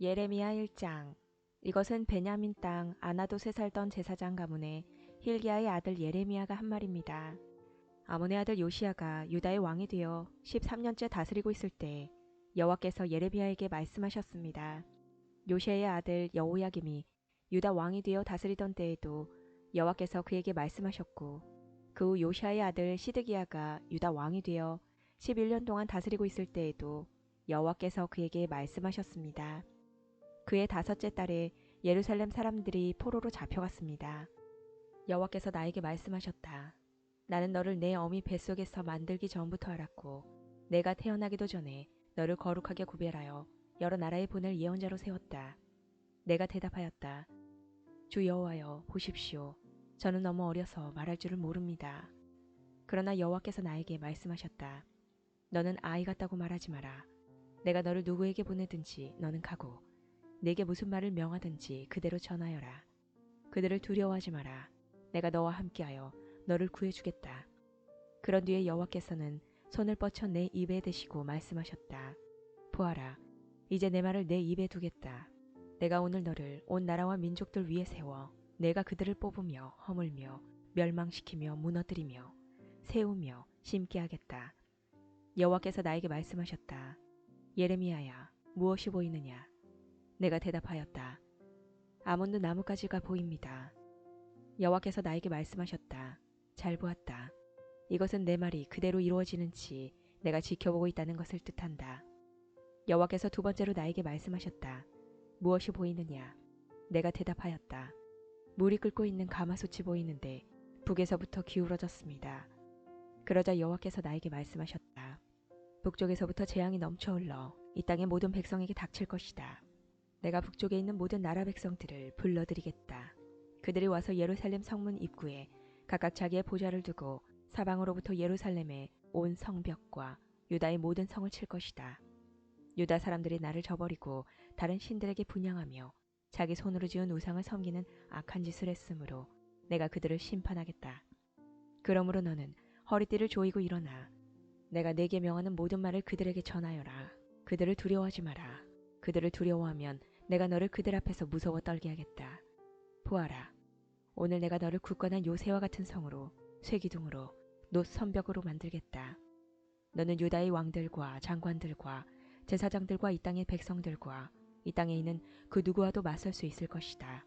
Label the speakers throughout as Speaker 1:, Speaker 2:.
Speaker 1: 예레미야 1장. 이것은 베냐민 땅 아나돗에 살던 제사장 가문의 힐기야의 아들 예레미야가 한 말입니다. 아몬의 아들 요시야가 유다의 왕이 되어 13년째 다스리고 있을 때 여호와께서 예레미야에게 말씀하셨습니다. 요시야의 아들 여호야김이 유다 왕이 되어 다스리던 때에도 여호와께서 그에게 말씀하셨고, 그 후 요시야의 아들 시드기야가 유다 왕이 되어 11년 동안 다스리고 있을 때에도 여호와께서 그에게 말씀하셨습니다. 그의 다섯째 달에 예루살렘 사람들이 포로로 잡혀갔습니다. 여호와께서 나에게 말씀하셨다. 나는 너를 내 어미 뱃속에서 만들기 전부터 알았고, 내가 태어나기도 전에 너를 거룩하게 구별하여 여러 나라에 보낼 예언자로 세웠다. 내가 대답하였다. 주 여호와여, 보십시오. 저는 너무 어려서 말할 줄을 모릅니다. 그러나 여호와께서 나에게 말씀하셨다. 너는 아이 같다고 말하지 마라. 내가 너를 누구에게 보내든지 너는 가고, 내게 무슨 말을 명하든지 그대로 전하여라. 그들을 두려워하지 마라. 내가 너와 함께하여 너를 구해주겠다. 그런 뒤에 여호와께서는 손을 뻗쳐 내 입에 대시고 말씀하셨다. 보아라, 이제 내 말을 내 입에 두겠다. 내가 오늘 너를 온 나라와 민족들 위에 세워 내가 그들을 뽑으며 허물며 멸망시키며 무너뜨리며 세우며 심게 하겠다. 여호와께서 나에게 말씀하셨다. 예레미야야, 무엇이 보이느냐? 내가 대답하였다. 아몬드 나뭇가지가 보입니다. 여호와께서 나에게 말씀하셨다. 잘 보았다. 이것은 내 말이 그대로 이루어지는지 내가 지켜보고 있다는 것을 뜻한다. 여호와께서 두 번째로 나에게 말씀하셨다. 무엇이 보이느냐? 내가 대답하였다. 물이 끓고 있는 가마솥이 보이는데 북에서부터 기울어졌습니다. 그러자 여호와께서 나에게 말씀하셨다. 북쪽에서부터 재앙이 넘쳐 흘러 이 땅의 모든 백성에게 닥칠 것이다. 내가 북쪽에 있는 모든 나라 백성들을 불러들이겠다. 그들이 와서 예루살렘 성문 입구에 각각 자기의 보좌를 두고 사방으로부터 예루살렘의 온 성벽과 유다의 모든 성을 칠 것이다. 유다 사람들이 나를 저버리고 다른 신들에게 분향하며 자기 손으로 지은 우상을 섬기는 악한 짓을 했으므로 내가 그들을 심판하겠다. 그러므로 너는 허리띠를 조이고 일어나 내가 내게 명하는 모든 말을 그들에게 전하여라. 그들을 두려워하지 마라. 그들을 두려워하면 내가 너를 그들 앞에서 무서워 떨게 하겠다. 보아라, 오늘 내가 너를 굳건한 요새와 같은 성으로, 쇠기둥으로, 놋 선벽으로 만들겠다. 너는 유다의 왕들과 장관들과 제사장들과 이 땅의 백성들과 이 땅에 있는 그 누구와도 맞설 수 있을 것이다.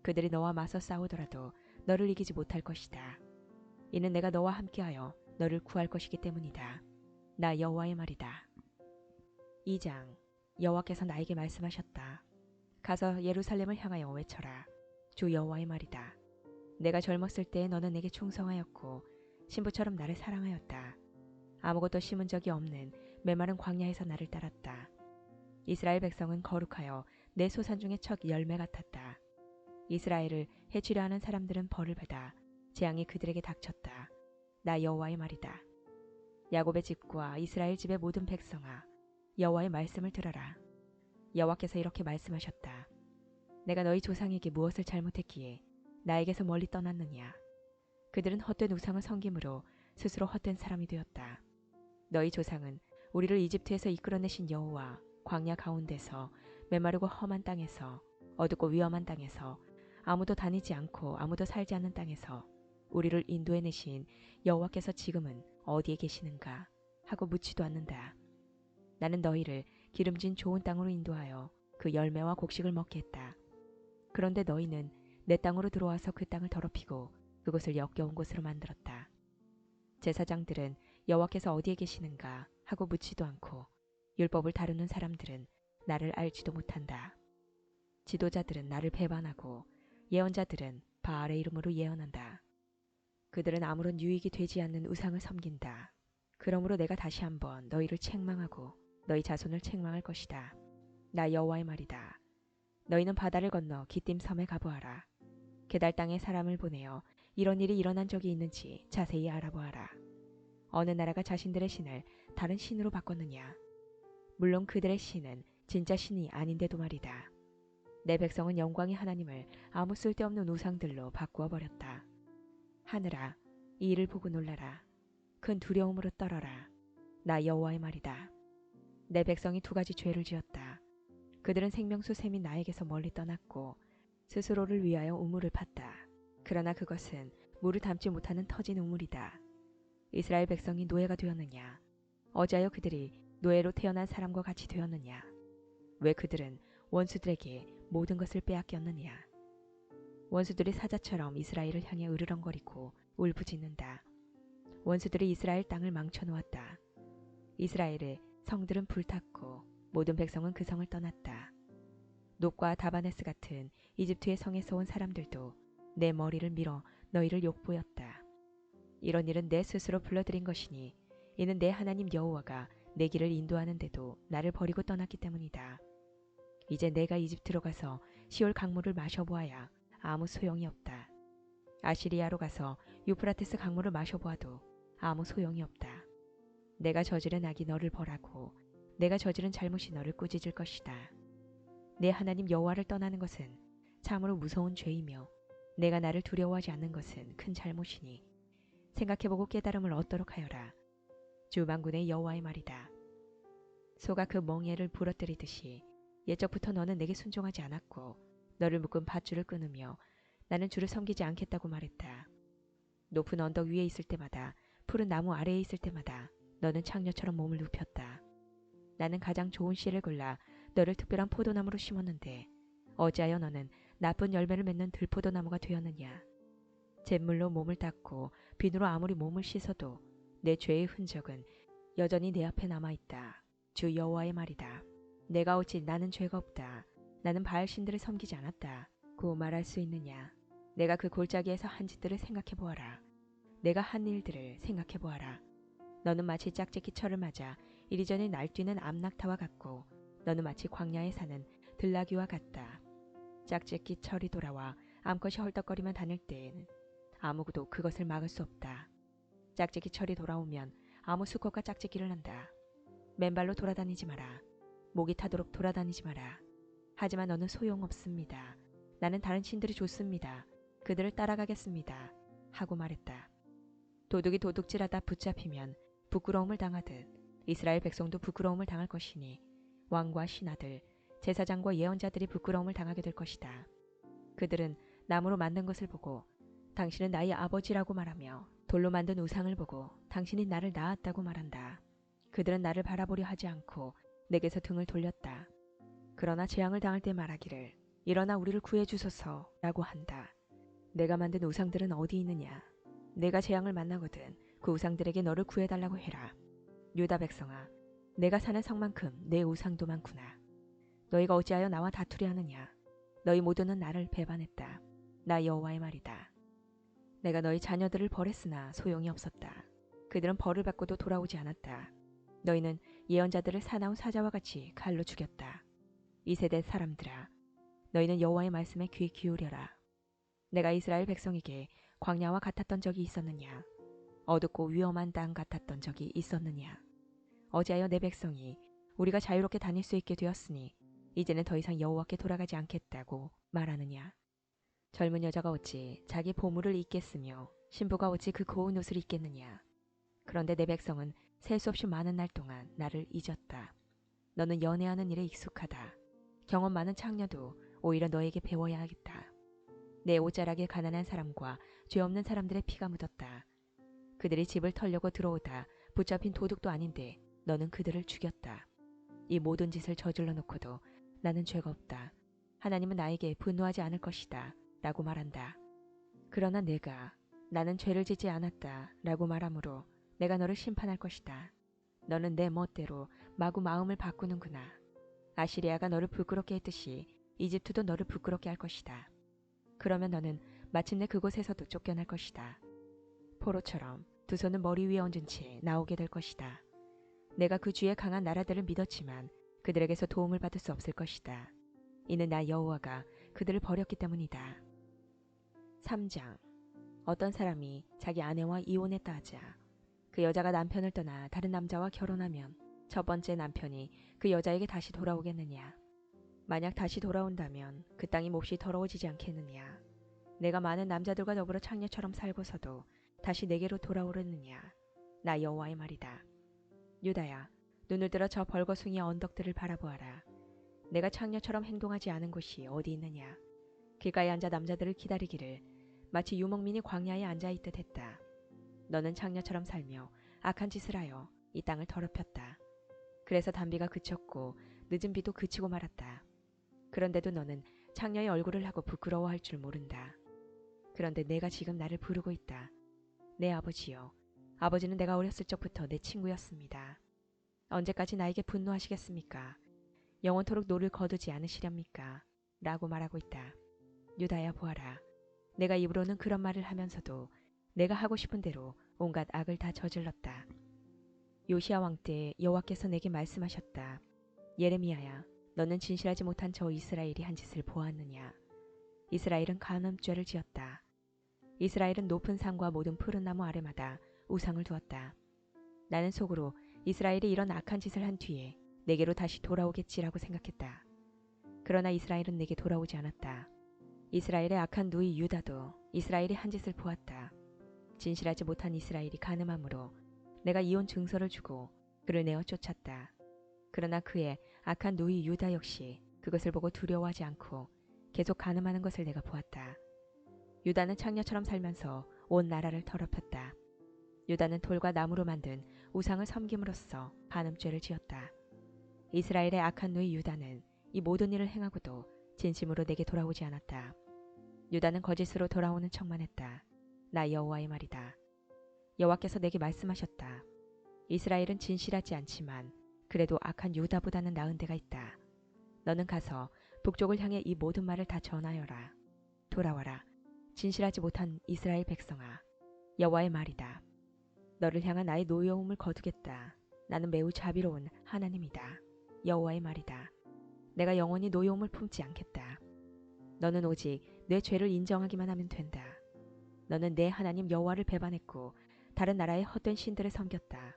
Speaker 1: 그들이 너와 맞서 싸우더라도 너를 이기지 못할 것이다. 이는 내가 너와 함께하여 너를 구할 것이기 때문이다. 나 여호와의 말이다. 2장. 여호와께서 나에게 말씀하셨다. 가서 예루살렘을 향하여 외쳐라. 주 여호와의 말이다. 내가 젊었을 때 너는 내게 충성하였고 신부처럼 나를 사랑하였다. 아무것도 심은 적이 없는 메마른 광야에서 나를 따랐다. 이스라엘 백성은 거룩하여 내 소산 중에 첫 열매 같았다. 이스라엘을 해치려 하는 사람들은 벌을 받아 재앙이 그들에게 닥쳤다. 나 여호와의 말이다. 야곱의 집과 이스라엘 집의 모든 백성아, 여호와의 말씀을 들어라. 여호와께서 이렇게 말씀하셨다. 내가 너희 조상에게 무엇을 잘못했기에 나에게서 멀리 떠났느냐? 그들은 헛된 우상을 섬김으로 스스로 헛된 사람이 되었다. 너희 조상은 우리를 이집트에서 이끌어내신 여호와, 광야 가운데서 메마르고 험한 땅에서, 어둡고 위험한 땅에서, 아무도 다니지 않고 아무도 살지 않는 땅에서 우리를 인도해내신 여호와께서 지금은 어디에 계시는가 하고 묻지도 않는다. 나는 너희를 기름진 좋은 땅으로 인도하여 그 열매와 곡식을 먹게 했다. 그런데 너희는 내 땅으로 들어와서 그 땅을 더럽히고 그곳을 역겨운 곳으로 만들었다. 제사장들은 여호와께서 어디에 계시는가 하고 묻지도 않고 율법을 다루는 사람들은 나를 알지도 못한다. 지도자들은 나를 배반하고 예언자들은 바알의 이름으로 예언한다. 그들은 아무런 유익이 되지 않는 우상을 섬긴다. 그러므로 내가 다시 한번 너희를 책망하고 너희 자손을 책망할 것이다. 나 여호와의 말이다. 너희는 바다를 건너 기띔 섬에 가보아라. 게달 땅에 사람을 보내어 이런 일이 일어난 적이 있는지 자세히 알아보아라. 어느 나라가 자신들의 신을 다른 신으로 바꿨느냐? 물론 그들의 신은 진짜 신이 아닌데도 말이다. 내 백성은 영광의 하나님을 아무 쓸데없는 우상들로 바꾸어 버렸다. 하늘아, 이 일을 보고 놀라라. 큰 두려움으로 떨어라. 나 여호와의 말이다. 내 백성이 두 가지 죄를 지었다. 그들은 생명수 샘인 나에게서 멀리 떠났고 스스로를 위하여 우물을 팠다. 그러나 그것은 물을 담지 못하는 터진 우물이다. 이스라엘 백성이 노예가 되었느냐? 어찌하여 그들이 노예로 태어난 사람과 같이 되었느냐? 왜 그들은 원수들에게 모든 것을 빼앗겼느냐? 원수들이 사자처럼 이스라엘을 향해 으르렁거리고 울부짖는다. 원수들이 이스라엘 땅을 망쳐놓았다. 이스라엘의 성들은 불탔고 모든 백성은 그 성을 떠났다. 놋과 다바네스 같은 이집트의 성에서 온 사람들도 내 머리를 밀어 너희를 욕보였다. 이런 일은 내 스스로 불러들인 것이니 이는 내 하나님 여호와가 내 길을 인도하는데도 나를 버리고 떠났기 때문이다. 이제 내가 이집트로 가서 시올 강물을 마셔보아야 아무 소용이 없다. 아시리아로 가서 유프라테스 강물을 마셔보아도 아무 소용이 없다. 내가 저지른 악이 너를 벌하고 내가 저지른 잘못이 너를 꾸짖을 것이다. 내 하나님 여호와를 떠나는 것은 참으로 무서운 죄이며 내가 나를 두려워하지 않는 것은 큰 잘못이니 생각해보고 깨달음을 얻도록 하여라. 주 만군의 여호와의 말이다. 소가 그 멍에를 부러뜨리듯이 옛적부터 너는 내게 순종하지 않았고 너를 묶은 밧줄을 끊으며 나는 주를 섬기지 않겠다고 말했다. 높은 언덕 위에 있을 때마다 푸른 나무 아래에 있을 때마다 너는 창녀처럼 몸을 눕혔다. 나는 가장 좋은 씨를 골라 너를 특별한 포도나무로 심었는데 어찌하여 너는 나쁜 열매를 맺는 들포도나무가 되었느냐. 잿물로 몸을 닦고 비누로 아무리 몸을 씻어도 내 죄의 흔적은 여전히 내 앞에 남아있다. 주 여호와의 말이다. 내가 어찌 나는 죄가 없다. 나는 바알 신들을 섬기지 않았다. 고 말할 수 있느냐. 내가 그 골짜기에서 한 짓들을 생각해 보아라. 내가 한 일들을 생각해 보아라. 너는 마치 짝짓기 철을 맞아 이리저리 날뛰는 암낙타와 같고 너는 마치 광야에 사는 들나귀와 같다. 짝짓기 철이 돌아와 암컷이 헐떡거리며 다닐 때에는 아무도 그것을 막을 수 없다. 짝짓기 철이 돌아오면 아무 수컷과 짝짓기를 한다. 맨발로 돌아다니지 마라. 목이 타도록 돌아다니지 마라. 하지만 너는 소용없습니다. 나는 다른 신들이 좋습니다. 그들을 따라가겠습니다. 하고 말했다. 도둑이 도둑질하다 붙잡히면 부끄러움을 당하듯 이스라엘 백성도 부끄러움을 당할 것이니 왕과 신하들, 제사장과 예언자들이 부끄러움을 당하게 될 것이다. 그들은 나무로 만든 것을 보고 당신은 나의 아버지라고 말하며 돌로 만든 우상을 보고 당신이 나를 낳았다고 말한다. 그들은 나를 바라보려 하지 않고 내게서 등을 돌렸다. 그러나 재앙을 당할 때 말하기를 일어나 우리를 구해주소서 라고 한다. 내가 만든 우상들은 어디 있느냐. 내가 재앙을 만나거든 그 우상들에게 너를 구해달라고 해라. 유다 백성아, 내가 사는 성만큼 내 우상도 많구나. 너희가 어찌하여 나와 다투려 하느냐. 너희 모두는 나를 배반했다. 나 여호와의 말이다. 내가 너희 자녀들을 벌했으나 소용이 없었다. 그들은 벌을 받고도 돌아오지 않았다. 너희는 예언자들을 사나운 사자와 같이 칼로 죽였다. 이 세대 사람들아, 너희는 여호와의 말씀에 귀 기울여라. 내가 이스라엘 백성에게 광야와 같았던 적이 있었느냐. 어둡고 위험한 땅 같았던 적이 있었느냐. 어찌하여 내 백성이 우리가 자유롭게 다닐 수 있게 되었으니 이제는 더 이상 여호와께 돌아가지 않겠다고 말하느냐. 젊은 여자가 어찌 자기 보물을 잊겠으며 신부가 어찌 그 고운 옷을 입겠느냐. 그런데 내 백성은 셀 수 없이 많은 날 동안 나를 잊었다. 너는 연애하는 일에 익숙하다. 경험 많은 창녀도 오히려 너에게 배워야 하겠다. 내 옷자락에 가난한 사람과 죄 없는 사람들의 피가 묻었다. 그들이 집을 털려고 들어오다 붙잡힌 도둑도 아닌데 너는 그들을 죽였다. 이 모든 짓을 저질러 놓고도 나는 죄가 없다. 하나님은 나에게 분노하지 않을 것이다. 라고 말한다. 그러나 내가 나는 죄를 짓지 않았다. 라고 말하므로 내가 너를 심판할 것이다. 너는 내 멋대로 마구 마음을 바꾸는구나. 아시리아가 너를 부끄럽게 했듯이 이집트도 너를 부끄럽게 할 것이다. 그러면 너는 마침내 그곳에서도 쫓겨날 것이다. 포로처럼 두 손은 머리 위에 얹은 채 나오게 될 것이다. 내가 그 주의 강한 나라들을 믿었지만 그들에게서 도움을 받을 수 없을 것이다. 이는 나 여호와가 그들을 버렸기 때문이다. 3장. 어떤 사람이 자기 아내와 이혼했다 하자 그 여자가 남편을 떠나 다른 남자와 결혼하면 첫 번째 남편이 그 여자에게 다시 돌아오겠느냐. 만약 다시 돌아온다면 그 땅이 몹시 더러워지지 않겠느냐. 내가 많은 남자들과 더불어 창녀처럼 살고서도 다시 내게로 돌아오려느냐. 나 여호와의 말이다. 유다야, 눈을 들어 저 벌거숭이 언덕들을 바라보아라. 내가 창녀처럼 행동하지 않은 곳이 어디 있느냐. 길가에 앉아 남자들을 기다리기를 마치 유목민이 광야에 앉아있듯 했다. 너는 창녀처럼 살며 악한 짓을 하여 이 땅을 더럽혔다. 그래서 단비가 그쳤고 늦은 비도 그치고 말았다. 그런데도 너는 창녀의 얼굴을 하고 부끄러워할 줄 모른다. 그런데 내가 지금 나를 부르고 있다. 내 아버지여. 아버지는 내가 어렸을 적부터 내 친구였습니다. 언제까지 나에게 분노하시겠습니까? 영원토록 노를 거두지 않으시렵니까? 라고 말하고 있다. 유다야 보아라. 내가 입으로는 그런 말을 하면서도 내가 하고 싶은 대로 온갖 악을 다 저질렀다. 요시야 왕 때 여호와께서 내게 말씀하셨다. 예레미야야, 너는 진실하지 못한 저 이스라엘이 한 짓을 보았느냐? 이스라엘은 간음죄를 지었다. 이스라엘은 높은 산과 모든 푸른 나무 아래마다 우상을 두었다. 나는 속으로 이스라엘이 이런 악한 짓을 한 뒤에 내게로 다시 돌아오겠지라고 생각했다. 그러나 이스라엘은 내게 돌아오지 않았다. 이스라엘의 악한 누이 유다도 이스라엘이 한 짓을 보았다. 진실하지 못한 이스라엘이 간음함으로 내가 이혼 증서를 주고 그를 내어 쫓았다. 그러나 그의 악한 누이 유다 역시 그것을 보고 두려워하지 않고 계속 간음하는 것을 내가 보았다. 유다는 창녀처럼 살면서 온 나라를 더럽혔다. 유다는 돌과 나무로 만든 우상을 섬김으로써 간음죄를 지었다. 이스라엘의 악한 누이 유다는 이 모든 일을 행하고도 진심으로 내게 돌아오지 않았다. 유다는 거짓으로 돌아오는 척만 했다. 나 여호와의 말이다. 여호와께서 내게 말씀하셨다. 이스라엘은 진실하지 않지만 그래도 악한 유다보다는 나은 데가 있다. 너는 가서 북쪽을 향해 이 모든 말을 다 전하여라. 돌아와라. 진실하지 못한 이스라엘 백성아. 여호와의 말이다. 너를 향한 나의 노여움을 거두겠다. 나는 매우 자비로운 하나님이다. 여호와의 말이다. 내가 영원히 노여움을 품지 않겠다. 너는 오직 내 죄를 인정하기만 하면 된다. 너는 내 하나님 여호와를 배반했고 다른 나라의 헛된 신들을 섬겼다.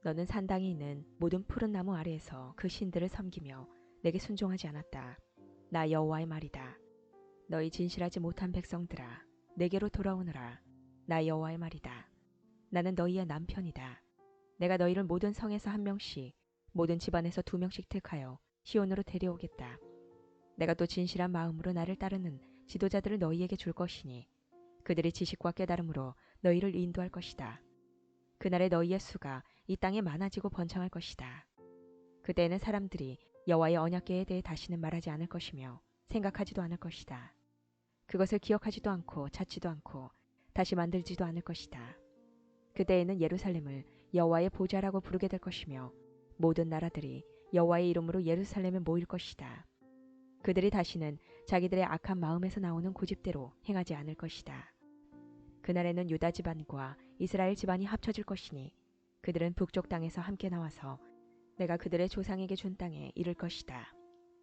Speaker 1: 너는 산당이 있는 모든 푸른 나무 아래에서 그 신들을 섬기며 내게 순종하지 않았다. 나 여호와의 말이다. 너희 진실하지 못한 백성들아, 내게로 돌아오너라. 나 여호와의 말이다. 나는 너희의 남편이다. 내가 너희를 모든 성에서 한 명씩, 모든 집안에서 두 명씩 택하여 시온으로 데려오겠다. 내가 또 진실한 마음으로 나를 따르는 지도자들을 너희에게 줄 것이니 그들이 지식과 깨달음으로 너희를 인도할 것이다. 그날에 너희의 수가 이 땅에 많아지고 번창할 것이다. 그때에는 사람들이 여호와의 언약궤에 대해 다시는 말하지 않을 것이며 생각하지도 않을 것이다. 그것을 기억하지도 않고 찾지도 않고 다시 만들지도 않을 것이다. 그때에는 예루살렘을 여호와의 보좌라고 부르게 될 것이며 모든 나라들이 여호와의 이름으로 예루살렘에 모일 것이다. 그들이 다시는 자기들의 악한 마음에서 나오는 고집대로 행하지 않을 것이다. 그날에는 유다 집안과 이스라엘 집안이 합쳐질 것이니 그들은 북쪽 땅에서 함께 나와서 내가 그들의 조상에게 준 땅에 이를 것이다.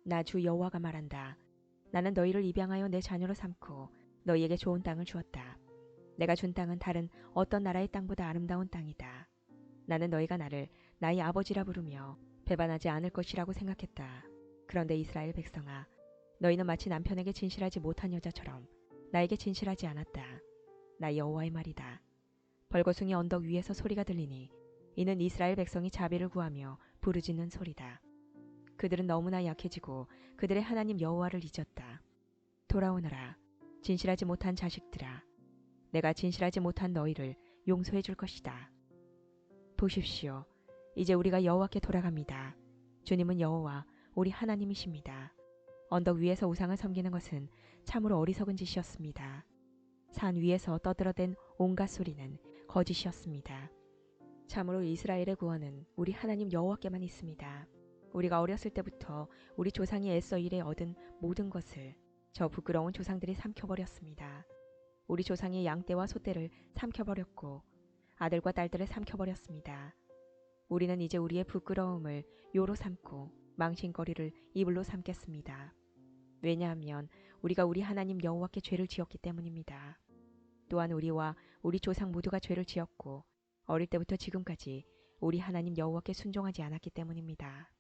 Speaker 1: 나 주 여호와가 말한다. 나는 너희를 입양하여 내 자녀로 삼고 너희에게 좋은 땅을 주었다. 내가 준 땅은 다른 어떤 나라의 땅보다 아름다운 땅이다. 나는 너희가 나를 나의 아버지라 부르며 배반하지 않을 것이라고 생각했다. 그런데 이스라엘 백성아, 너희는 마치 남편에게 진실하지 못한 여자처럼 나에게 진실하지 않았다. 나 여호와의 말이다. 벌거숭이 언덕 위에서 소리가 들리니 이는 이스라엘 백성이 자비를 구하며 부르짖는 소리다. 그들은 너무나 약해지고 그들의 하나님 여호와를 잊었다. 돌아오너라. 진실하지 못한 자식들아. 내가 진실하지 못한 너희를 용서해 줄 것이다. 보십시오. 이제 우리가 여호와께 돌아갑니다. 주님은 여호와 우리 하나님이십니다. 언덕 위에서 우상을 섬기는 것은 참으로 어리석은 짓이었습니다. 산 위에서 떠들어댄 온갖 소리는 거짓이었습니다. 참으로 이스라엘의 구원은 우리 하나님 여호와께만 있습니다. 우리가 어렸을 때부터 우리 조상이 애써 일해 얻은 모든 것을 저 부끄러운 조상들이 삼켜버렸습니다. 우리 조상이 양떼와 소떼를 삼켜버렸고 아들과 딸들을 삼켜버렸습니다. 우리는 이제 우리의 부끄러움을 요로 삼고 망신거리를 이불로 삼겠습니다. 왜냐하면 우리가 우리 하나님 여호와께 죄를 지었기 때문입니다. 또한 우리와 우리 조상 모두가 죄를 지었고 어릴 때부터 지금까지 우리 하나님 여호와께 순종하지 않았기 때문입니다.